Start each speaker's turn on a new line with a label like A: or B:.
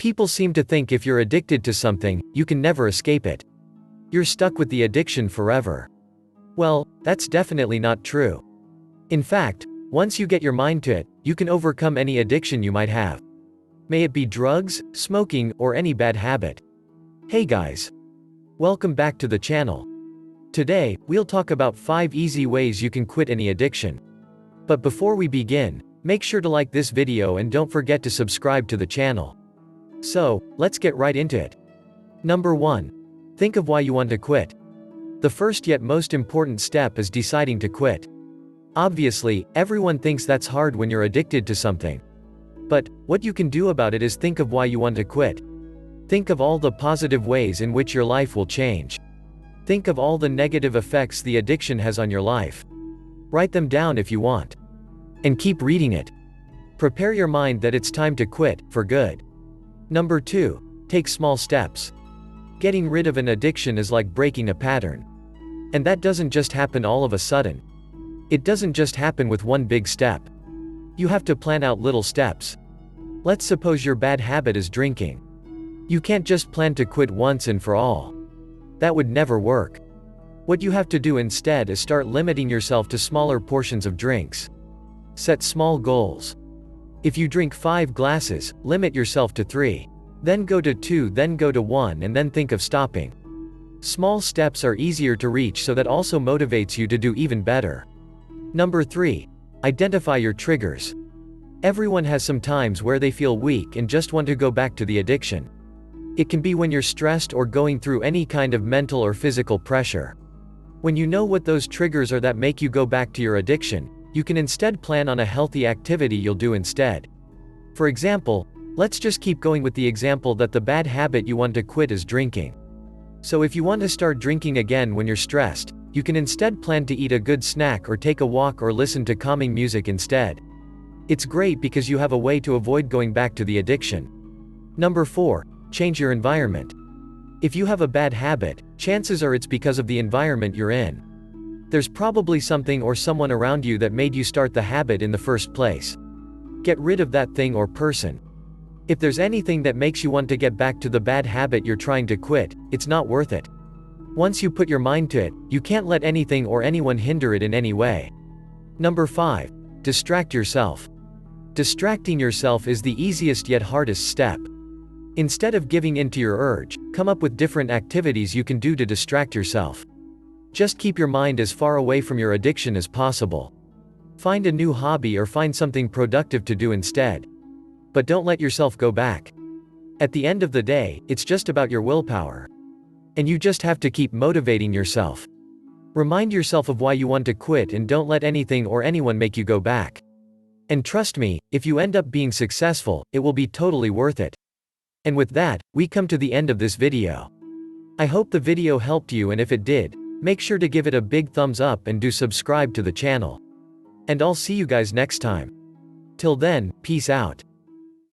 A: People seem to think if you're addicted to something, you can never escape it. You're stuck with the addiction forever. Well, that's definitely not true. In fact, once you get your mind to it, you can overcome any addiction you might have. May it be drugs, smoking, or any bad habit. Hey guys! Welcome back to the channel. Today, we'll talk about 5 easy ways you can quit any addiction. But before we begin, make sure to like this video and don't forget to subscribe to the channel. So, let's get right into it. Number 1. Think of why you want to quit. The first yet most important step is deciding to quit. Obviously, everyone thinks that's hard when you're addicted to something. But, what you can do about it is think of why you want to quit. Think of all the positive ways in which your life will change. Think of all the negative effects the addiction has on your life. Write them down if you want. And keep reading it. Prepare your mind that it's time to quit, for good. Number 2. Take small steps. Getting rid of an addiction is like breaking a pattern. And that doesn't just happen all of a sudden. It doesn't just happen with one big step. You have to plan out little steps. Let's suppose your bad habit is drinking. You can't just plan to quit once and for all. That would never work. What you have to do instead is start limiting yourself to smaller portions of drinks. Set small goals. If you drink 5 glasses, limit yourself to 3. Then go to 2, then go to 1, and then think of stopping. Small steps are easier to reach, so that also motivates you to do even better. Number 3. Identify your triggers. Everyone has some times where they feel weak and just want to go back to the addiction. It can be when you're stressed or going through any kind of mental or physical pressure. When you know what those triggers are that make you go back to your addiction, you can instead plan on a healthy activity you'll do instead. For example, let's just keep going with the example that the bad habit you want to quit is drinking. So if you want to start drinking again when you're stressed, you can instead plan to eat a good snack or take a walk or listen to calming music instead. It's great because you have a way to avoid going back to the addiction. Number 4. Change your environment. If you have a bad habit, chances are it's because of the environment you're in. There's probably something or someone around you that made you start the habit in the first place. Get rid of that thing or person. If there's anything that makes you want to get back to the bad habit you're trying to quit, it's not worth it. Once you put your mind to it, you can't let anything or anyone hinder it in any way. Number 5. Distract yourself. Distracting yourself is the easiest yet hardest step. Instead of giving in to your urge, come up with different activities you can do to distract yourself. Just keep your mind as far away from your addiction as possible. Find a new hobby or find something productive to do instead. But don't let yourself go back. At the end of the day, it's just about your willpower. And you just have to keep motivating yourself. Remind yourself of why you want to quit and don't let anything or anyone make you go back. And trust me, if you end up being successful, it will be totally worth it. And with that, we come to the end of this video. I hope the video helped you, and if it did, make sure to give it a big thumbs up and do subscribe to the channel. And I'll see you guys next time. Till then, peace out.